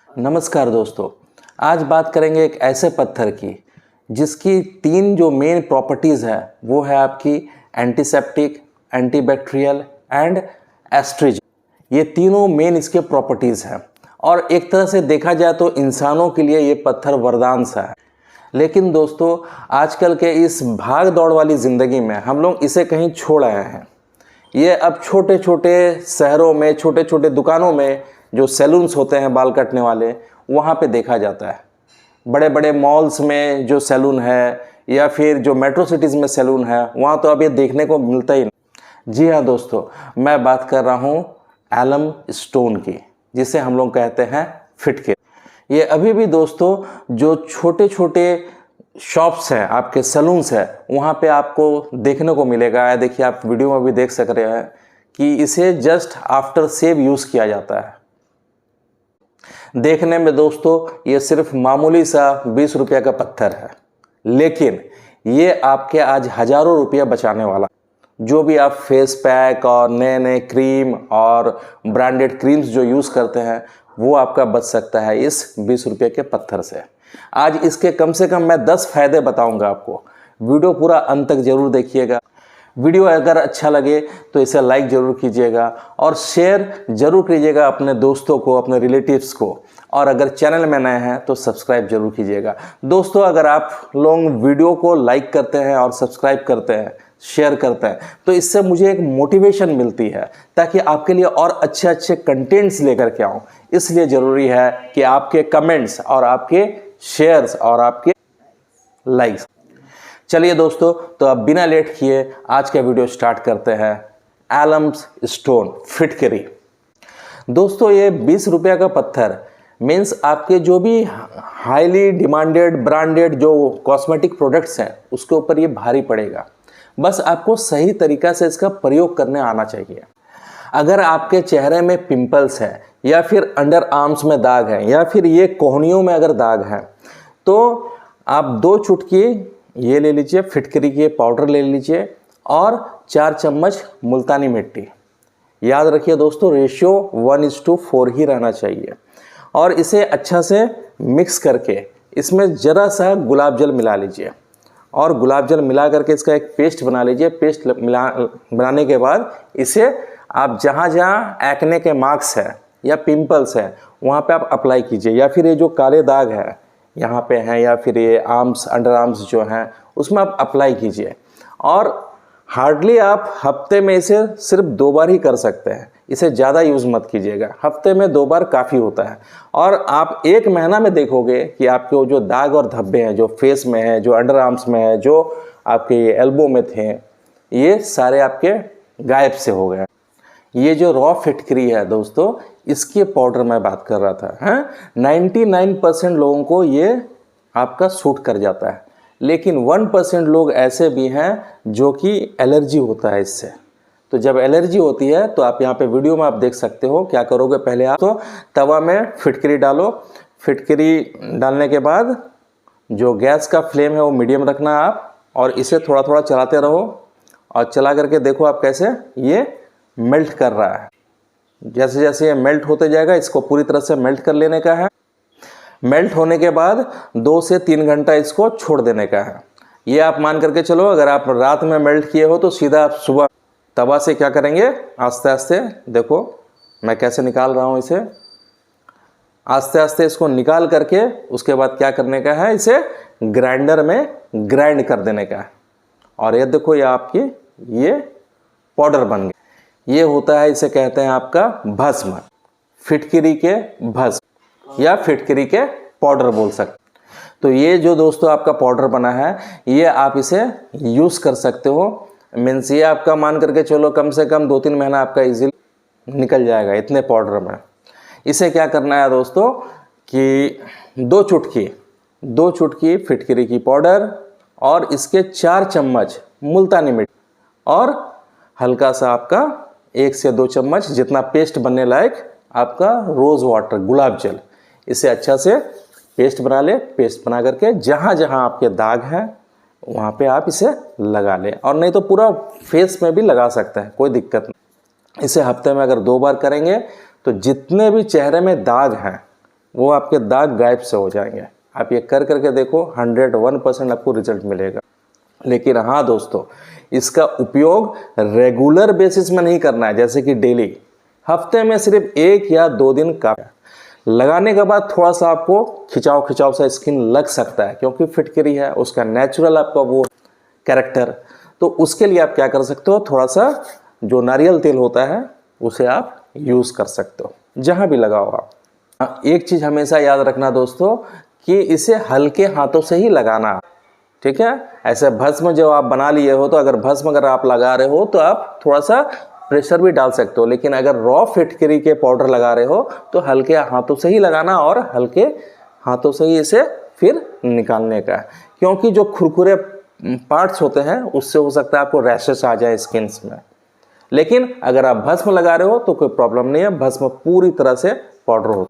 नमस्कार दोस्तों, आज बात करेंगे एक ऐसे पत्थर की जिसकी 3 जो मेन प्रॉपर्टीज़ है वो है आपकी एंटीसेप्टिक, एंटीबैक्टीरियल एंड एस्ट्रिज। ये तीनों मेन इसके प्रॉपर्टीज़ हैं और एक तरह से देखा जाए तो इंसानों के लिए ये पत्थर वरदान सा है। लेकिन दोस्तों, आजकल के इस भाग दौड़ वाली ज़िंदगी में हम लोग इसे कहीं छोड़ आए हैं। ये अब छोटे छोटे शहरों में, छोटे छोटे दुकानों में जो सैलून्स होते हैं बाल काटने वाले, वहाँ पे देखा जाता है। बड़े बड़े मॉल्स में जो सैलून है या फिर जो मेट्रो सिटीज़ में सैलून है, वहाँ तो अब ये देखने को मिलता ही नहीं। जी हाँ दोस्तों, मैं बात कर रहा हूँ एलम स्टोन की, जिसे हम लोग कहते हैं फिटकरी। ये अभी भी दोस्तों जो छोटे छोटे शॉप्स हैं, आपके सैलून्स हैं, वहाँ पे आपको देखने को मिलेगा। देखिए, आप वीडियो में भी देख सक रहे हैं कि इसे जस्ट आफ्टर शेव यूज़ किया जाता है। देखने में दोस्तों ये सिर्फ मामूली सा 20 रुपये का पत्थर है, लेकिन ये आपके आज हज़ारों रुपया बचाने वाला। जो भी आप फेस पैक और नए नए क्रीम और ब्रांडेड क्रीम्स जो यूज़ करते हैं, वो आपका बच सकता है इस 20 रुपये के पत्थर से। आज इसके कम से कम मैं 10 फायदे बताऊंगा आपको। वीडियो पूरा अंत तक जरूर देखिएगा। वीडियो अगर अच्छा लगे तो इसे लाइक ज़रूर कीजिएगा और शेयर ज़रूर कीजिएगा अपने दोस्तों को, अपने रिलेटिव्स को। और अगर चैनल में नए हैं तो सब्सक्राइब जरूर कीजिएगा। दोस्तों, अगर आप लोग वीडियो को लाइक करते हैं और सब्सक्राइब करते हैं, शेयर करते हैं, तो इससे मुझे एक मोटिवेशन मिलती है ताकि आपके लिए और अच्छे अच्छे कंटेंट्स लेकर के आऊँ। इसलिए ज़रूरी है कि आपके कमेंट्स और आपके शेयर्स और आपके लाइक्स। चलिए दोस्तों, तो अब बिना लेट किए आज का वीडियो स्टार्ट करते हैं। एलम स्टोन फिटकरी। दोस्तों, ये 20 रुपये का पत्थर मीन्स आपके जो भी हाईली डिमांडेड ब्रांडेड जो कॉस्मेटिक प्रोडक्ट्स हैं उसके ऊपर ये भारी पड़ेगा। बस आपको सही तरीक़ा से इसका प्रयोग करने आना चाहिए। अगर आपके चेहरे में पिंपल्स है या फिर अंडर आर्म्स में दाग है या फिर ये कोहनियों में अगर दाग है, तो आप 2 चुटकी ये ले लीजिए, फिटकरी के पाउडर ले लीजिए और 4 चम्मच मुल्तानी मिट्टी। याद रखिए दोस्तों, रेशियो 1:4 ही रहना चाहिए। और इसे अच्छा से मिक्स करके इसमें ज़रा सा गुलाब जल मिला लीजिए और गुलाब जल मिला करके इसका एक पेस्ट बना लीजिए। पेस्ट बनाने के बाद इसे आप जहाँ जहाँ एक्ने के मार्क्स है या पिंपल्स है वहाँ पे आप अप्लाई कीजिए। या फिर ये जो काले दाग है यहाँ पे हैं, या फिर ये आर्म्स, अंडर आर्म्स जो हैं, उसमें आप अप्लाई कीजिए। और हार्डली आप हफ्ते में इसे सिर्फ 2 बार ही कर सकते हैं। इसे ज़्यादा यूज़ मत कीजिएगा, हफ्ते में 2 बार काफ़ी होता है। और आप 1 महीना में देखोगे कि आपके वो जो दाग और धब्बे हैं, जो फेस में है, जो अंडर आर्म्स में है, जो आपके एल्बो में थे, ये सारे आपके गायब से हो गए। ये जो रॉ फिटकरी है दोस्तों, इसके पाउडर मैं बात कर रहा था, हैं 99% लोगों को ये आपका सूट कर जाता है, लेकिन 1% लोग ऐसे भी हैं जो कि एलर्जी होता है इससे। तो जब एलर्जी होती है तो आप यहाँ पे वीडियो में आप देख सकते हो क्या करोगे। पहले आप तो तवा में फिटकरी डालो। फिटकरी डालने के बाद जो गैस का फ्लेम है वो मीडियम रखना आप, और इसे थोड़ा थोड़ा चलाते रहो और चला करके देखो आप कैसे ये मेल्ट कर रहा है। जैसे जैसे ये मेल्ट होते जाएगा, इसको पूरी तरह से मेल्ट कर लेने का है। मेल्ट होने के बाद 2 से 3 घंटा इसको छोड़ देने का है। ये आप मान करके चलो, अगर आप रात में मेल्ट किए हो तो सीधा आप सुबह तवा से क्या करेंगे, आस्ते आस्ते देखो मैं कैसे निकाल रहा हूँ इसे। आस्ते आस्ते इसको निकाल करके उसके बाद क्या करने का है, इसे ग्राइंडर में ग्राइंड कर देने का है। और ये देखो, ये आपकी ये पाउडर बन गया। ये होता है, इसे कहते हैं आपका भस्म, फिटकरी के भस्म या फिटकरी के पाउडर बोल सकते। तो ये जो दोस्तों आपका पाउडर बना है, ये आप इसे यूज़ कर सकते हो। मीन्स ये आपका मान करके चलो कम से कम 2-3 महीना आपका इजीली निकल जाएगा इतने पाउडर में। इसे क्या करना है दोस्तों कि 2 चुटकी फिटकरी की पाउडर और इसके 4 चम्मच मुल्तानी मिट्टी और हल्का सा आपका 1 से 2 चम्मच जितना पेस्ट बनने लायक आपका रोज़ वाटर, गुलाब जल। इसे अच्छा से पेस्ट बना ले। पेस्ट बना करके जहाँ जहाँ आपके दाग हैं वहाँ पे आप इसे लगा लें, और नहीं तो पूरा फेस में भी लगा सकते हैं, कोई दिक्कत नहीं। इसे हफ्ते में अगर 2 बार करेंगे तो जितने भी चेहरे में दाग हैं वो आपके दाग गायब से हो जाएंगे। आप ये कर करके देखो, 101% आपको रिजल्ट मिलेगा। लेकिन हाँ दोस्तों, इसका उपयोग रेगुलर बेसिस में नहीं करना है, जैसे कि डेली। हफ्ते में सिर्फ 1 या 2 दिन काफी है। लगाने के बाद थोड़ा सा आपको खिंचाव खिंचाव सा स्किन लग सकता है, क्योंकि फिटकरी है, उसका नेचुरल आपका वो कैरेक्टर। तो उसके लिए आप क्या कर सकते हो, थोड़ा सा जो नारियल तेल होता है उसे आप यूज़ कर सकते हो जहाँ भी लगाओ आप। एक चीज़ हमेशा याद रखना दोस्तों कि इसे हल्के हाथों से ही लगाना, ठीक है। ऐसे भस्म जो आप बना लिए हो, तो अगर भस्म अगर आप लगा रहे हो तो आप थोड़ा सा प्रेशर भी डाल सकते हो, लेकिन अगर रॉ फिटकरी के पाउडर लगा रहे हो तो हल्के हाथों से ही लगाना और हल्के हाथों से ही इसे फिर निकालने का, क्योंकि जो खुरखुरे पार्ट्स होते हैं उससे हो सकता है आपको रैशेस आ जाए स्किन्स में। लेकिन अगर आप भस्म लगा रहे हो तो कोई प्रॉब्लम नहीं है, भस्म पूरी तरह से पाउडर हो।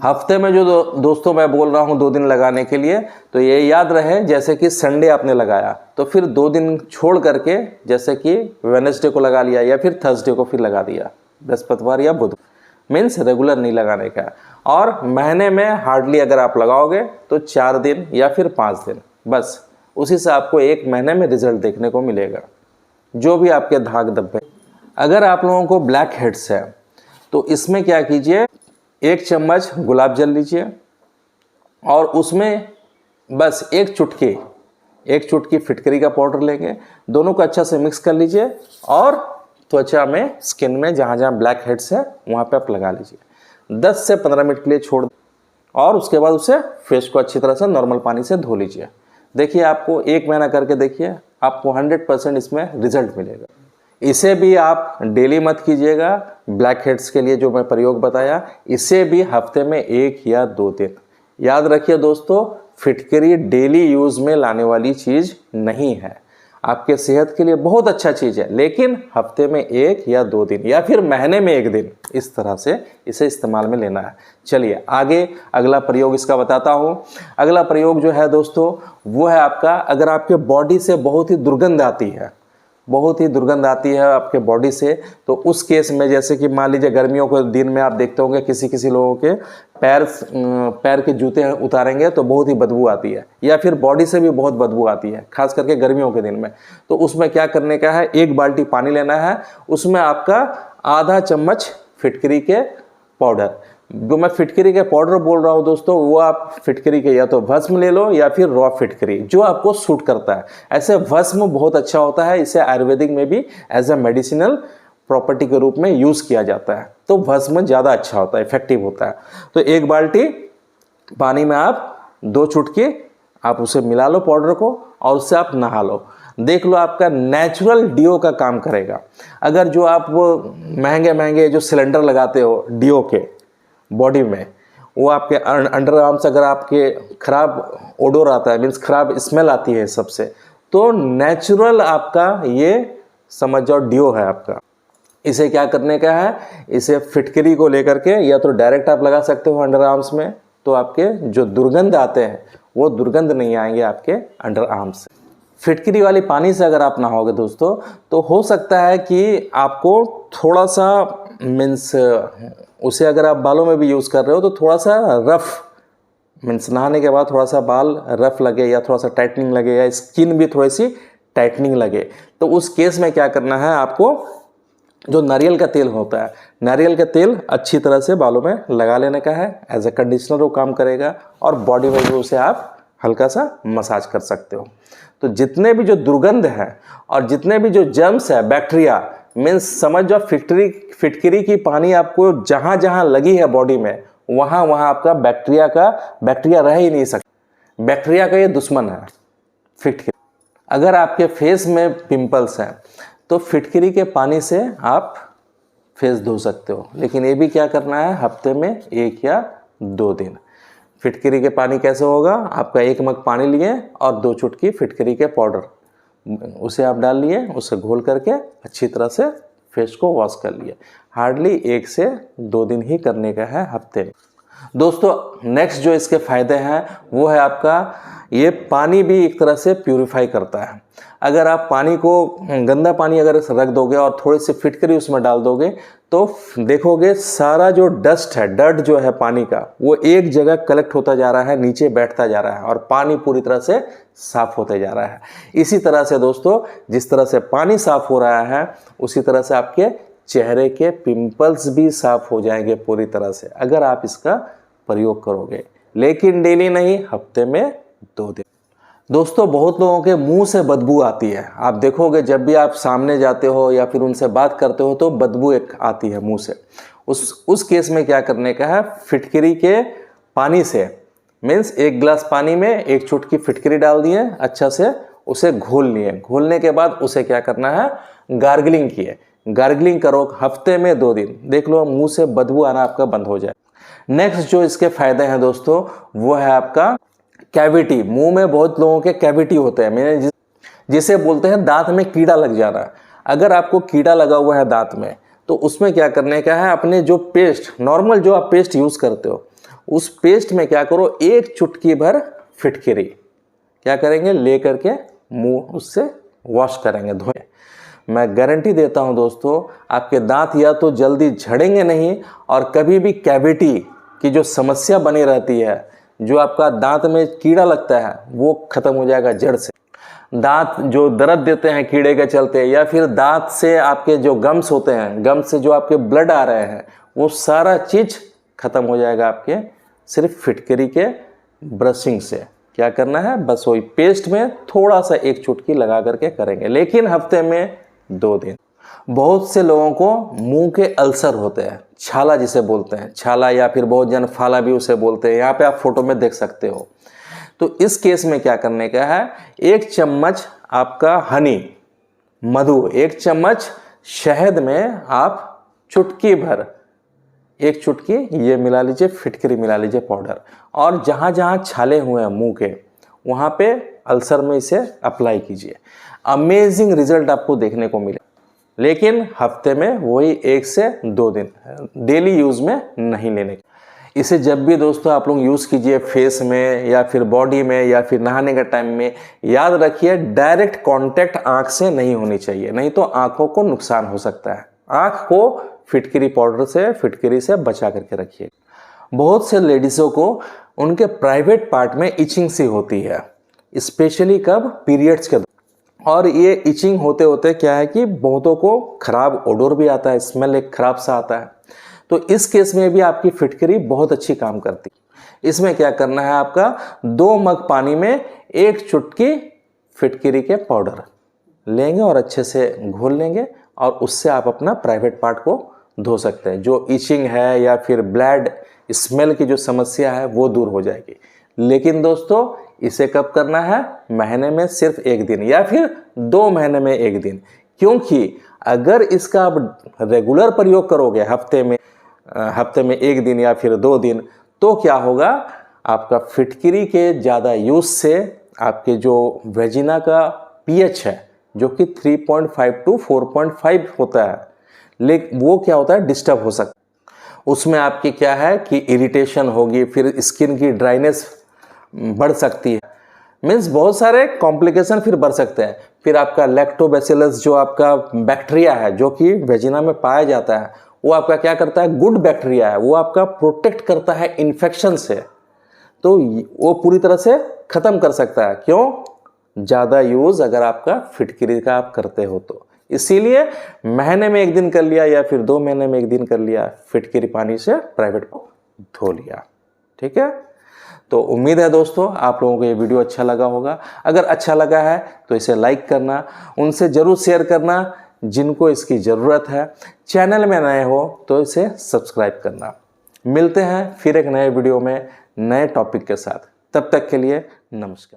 हफ्ते में जो दोस्तों मैं बोल रहा हूँ 2 दिन लगाने के लिए, तो ये याद रहे, जैसे कि संडे आपने लगाया तो फिर 2 दिन छोड़ करके, जैसे कि वेडनेसडे को लगा लिया या फिर थर्सडे को फिर लगा दिया, बृहस्पतिवार या बुध, मीन्स रेगुलर नहीं लगाने का। और महीने में हार्डली अगर आप लगाओगे तो 4 दिन या फिर 5 दिन, बस उसी से आपको 1 महीने में रिजल्ट देखने को मिलेगा, जो भी आपके धाग धब्बे। अगर आप लोगों को ब्लैक हेड्स है तो इसमें क्या कीजिए, 1 चम्मच गुलाब जल लीजिए और उसमें बस 1 चुटकी फिटकरी का पाउडर लेंगे, दोनों को अच्छा से मिक्स कर लीजिए और त्वचा में, स्किन में जहाँ जहाँ ब्लैक हेड्स है वहाँ पे आप लगा लीजिए। 10 से 15 मिनट के लिए छोड़ और उसके बाद उसे फेस को अच्छी तरह से नॉर्मल पानी से धो लीजिए। देखिए आपको 1 महीना करके देखिए, आपको 100% इसमें रिजल्ट मिलेगा। इसे भी आप डेली मत कीजिएगा, ब्लैक हेड्स के लिए जो मैं प्रयोग बताया, इसे भी हफ्ते में 1 या 2 दिन। याद रखिए दोस्तों, फिटकरी डेली यूज़ में लाने वाली चीज़ नहीं है, आपके सेहत के लिए बहुत अच्छा चीज़ है, लेकिन हफ्ते में 1 या 2 दिन या फिर महीने में 1 दिन इस तरह से इसे इस्तेमाल में लेना है। चलिए आगे अगला प्रयोग इसका बताता हूँ। अगला प्रयोग जो है दोस्तों वो है आपका, अगर आपके बॉडी से बहुत ही दुर्गंध आती है आपके बॉडी से, तो उस केस में, जैसे कि मान लीजिए गर्मियों के दिन में आप देखते होंगे किसी लोगों के पैर के जूते उतारेंगे तो बहुत ही बदबू आती है, या फिर बॉडी से भी बहुत बदबू आती है, खास करके गर्मियों के दिन में। तो उसमें क्या करने का है, 1 बाल्टी पानी लेना है, उसमें आपका आधा चम्मच फिटकरी के पाउडर, जो मैं फिटकरी के पाउडर बोल रहा हूँ दोस्तों, वो आप फिटकरी के या तो भस्म ले लो या फिर रॉ फिटकरी, जो आपको सूट करता है। ऐसे भस्म बहुत अच्छा होता है, इसे आयुर्वेदिक में भी एज ए मेडिसिनल प्रॉपर्टी के रूप में यूज़ किया जाता है, तो भस्म ज़्यादा अच्छा होता है, इफेक्टिव होता है। तो 1 बाल्टी पानी में आप 2 चुटकी आप उसे मिला लो पाउडर को, और उससे आप नहा लो। देख लो आपका नेचुरल डीओ का काम करेगा। अगर जो आप वो महंगे जो सिलेंडर लगाते हो डीओ के बॉडी में, वो आपके अंडर आर्म्स अगर आपके खराब ओडोर आता है, मीन्स खराब स्मेल आती है सबसे, तो नेचुरल आपका ये समझ जाओ डीओ है आपका। इसे क्या करने का है, इसे फिटकरी को लेकर के या तो डायरेक्ट आप लगा सकते हो अंडर आर्म्स में, तो आपके जो दुर्गंध आते हैं वो दुर्गंध नहीं आएंगे आपके अंडर आर्म्स से। फिटकरी वाली पानी से अगर आप नहाओगे दोस्तों, तो हो सकता है कि आपको थोड़ा सा मीन्स, उसे अगर आप बालों में भी यूज़ कर रहे हो तो थोड़ा सा रफ, मीन्स नहाने के बाद थोड़ा सा बाल रफ लगे या थोड़ा सा टाइटनिंग लगे या स्किन भी थोड़ी सी टाइटनिंग लगे, तो उस केस में क्या करना है, आपको जो नारियल का तेल होता है, नारियल का तेल अच्छी तरह से बालों में लगा लेने का है, एज ए कंडीशनर वो काम करेगा, और बॉडी में भी उसे आप हल्का सा मसाज कर सकते हो। तो जितने भी जो दुर्गंध है और जितने भी जो जर्म्स है, बैक्टीरिया, मीन्स समझ जाओ फिटकरी की पानी आपको जहाँ जहाँ लगी है बॉडी में, वहाँ वहाँ आपका बैक्टीरिया रह ही नहीं सकता। बैक्टीरिया का ये दुश्मन है फिटकरी। अगर आपके फेस में पिंपल्स हैं तो फिटकरी के पानी से आप फेस धो सकते हो, लेकिन ये भी क्या करना है, हफ्ते में 1 या 2 दिन। फिटकरी के पानी कैसे होगा, आपका 1 मग पानी लिए और 2 चुटकी फिटकरी के पाउडर, उसे आप डाल लिए, उसे घोल करके अच्छी तरह से फेस को वॉश कर लिए। हार्डली 1 से 2 दिन ही करने का है हफ्ते में। दोस्तों नेक्स्ट जो इसके फायदे हैं वो है आपका, ये पानी भी एक तरह से प्यूरिफाई करता है। अगर आप पानी को, गंदा पानी अगर रख दोगे और थोड़ी सी फिटकरी उसमें डाल दोगे तो देखोगे सारा जो डस्ट है, डर्ट जो है पानी का, वो एक जगह कलेक्ट होता जा रहा है, नीचे बैठता जा रहा है और पानी पूरी तरह से साफ होते जा रहा है। इसी तरह से दोस्तों, जिस तरह से पानी साफ हो रहा है उसी तरह से आपके चेहरे के पिंपल्स भी साफ हो जाएंगे पूरी तरह से, अगर आप इसका प्रयोग करोगे। लेकिन डेली नहीं, हफ्ते में 2 दिन। दोस्तों बहुत लोगों के मुंह से बदबू आती है। आप देखोगे जब भी आप सामने जाते हो या फिर उनसे बात करते हो तो बदबू एक आती है मुंह से। उस केस में क्या करने का है, फिटकरी के पानी से, मीन्स 1 गिलास पानी में 1 चुटकी फिटकरी डाल दिए, अच्छा से उसे घोल लिए। घोलने के बाद उसे क्या करना है, गार्गलिंग किए। गार्गलिंग करो हफ्ते में 2 दिन, देख लो मुंह से बदबू आना आपका बंद हो जाए। नेक्स्ट जो इसके फायदे हैं दोस्तों वो है आपका कैविटी। मुंह में बहुत लोगों के कैविटी होते हैं, मैंने जिसे बोलते हैं दांत में कीड़ा लग जाना। अगर आपको कीड़ा लगा हुआ है दांत में तो उसमें क्या करने का है, अपने जो पेस्ट, नॉर्मल जो आप पेस्ट यूज करते हो, उस पेस्ट में क्या करो, 1 चुटकी भर फिटकरी क्या करेंगे, ले करके मुंह उससे वॉश करेंगे, धोए। मैं गारंटी देता हूं दोस्तों, आपके दांत या तो जल्दी झड़ेंगे नहीं और कभी भी कैविटी की जो समस्या बनी रहती है, जो आपका दांत में कीड़ा लगता है, वो खत्म हो जाएगा जड़ से। दांत जो दर्द देते हैं कीड़े के चलते, या फिर दांत से आपके जो गम्स होते हैं, गम्स से जो आपके ब्लड आ रहे हैं, वो सारा चीज खत्म हो जाएगा आपके सिर्फ फिटकरी के ब्रशिंग से। क्या करना है, बस वही पेस्ट में थोड़ा सा 1 चुटकी लगा करके करेंगे, लेकिन हफ्ते में 2 दिन। बहुत से लोगों को मुंह के अल्सर होते हैं, छाला जिसे बोलते हैं, छाला या फिर बहुत जन फाला भी उसे बोलते हैं। यहाँ पे आप फोटो में देख सकते हो। तो इस केस में क्या करने का है, 1 चम्मच आपका हनी, मधु, 1 चम्मच शहद में आप चुटकी भर, 1 चुटकी ये मिला लीजिए, फिटकरी मिला लीजिए पाउडर, और जहाँ जहाँ छाले हुए हैं मुंह के, वहाँ पे अल्सर में इसे अप्लाई कीजिए। अमेजिंग रिजल्ट आपको देखने को मिले, लेकिन हफ्ते में वही 1 से 2 दिन, डेली यूज में नहीं लेने। इसे जब भी दोस्तों आप लोग यूज कीजिए, फेस में या फिर बॉडी में या फिर नहाने के टाइम में, याद रखिए डायरेक्ट कांटेक्ट आंख से नहीं होनी चाहिए, नहीं तो आंखों को नुकसान हो सकता है। आंख को फिटकरी पाउडर से, फिटकरी से बचा करके रखिए। बहुत से लेडीजों को उनके प्राइवेट पार्ट में इचिंग सी होती है, स्पेशली कब, पीरियड्स के। और ये इचिंग होते होते क्या है कि बहुतों को खराब ओडोर भी आता है, स्मेल एक खराब सा आता है। तो इस केस में भी आपकी फिटकरी बहुत अच्छी काम करती है। इसमें क्या करना है, आपका 2 मग पानी में 1 चुटकी फिटकरी के पाउडर लेंगे और अच्छे से घोल लेंगे, और उससे आप अपना प्राइवेट पार्ट को धो सकते हैं। जो इचिंग है या फिर ब्लड स्मेल की जो समस्या है वो दूर हो जाएगी। लेकिन दोस्तों इसे कब करना है, महीने में सिर्फ 1 दिन या फिर 2 महीने में 1 दिन, क्योंकि अगर इसका आप रेगुलर प्रयोग करोगे हफ्ते में 1 दिन या फिर 2 दिन, तो क्या होगा, आपका फिटकरी के ज़्यादा यूज से आपके जो वेजिना का पीएच है, जो कि 3.5 to 4.5 होता है, लेकिन वो क्या होता है, डिस्टर्ब हो सकता है। उसमें आपकी क्या है कि इरिटेशन होगी, फिर स्किन की ड्राइनेस बढ़ सकती है, मीन्स बहुत सारे कॉम्प्लिकेशन फिर बढ़ सकते हैं। फिर आपका लैक्टोबैसिलस जो आपका बैक्टीरिया है, जो कि वेजिना में पाया जाता है, वो आपका क्या करता है, गुड बैक्टीरिया है, वो आपका प्रोटेक्ट करता है इन्फेक्शन से, तो वो पूरी तरह से खत्म कर सकता है। क्यों, ज़्यादा यूज अगर आपका फिटकरी का आप करते हो तो। इसीलिए महीने में 1 दिन कर लिया या फिर 2 महीने में 1 दिन कर लिया, फिटकरी पानी से प्राइवेट को धो लिया। ठीक है, तो उम्मीद है दोस्तों आप लोगों को ये वीडियो अच्छा लगा होगा। अगर अच्छा लगा है तो इसे लाइक करना, उनसे ज़रूर शेयर करना जिनको इसकी ज़रूरत है। चैनल में नए हो तो इसे सब्सक्राइब करना। मिलते हैं फिर एक नए वीडियो में नए टॉपिक के साथ, तब तक के लिए नमस्कार।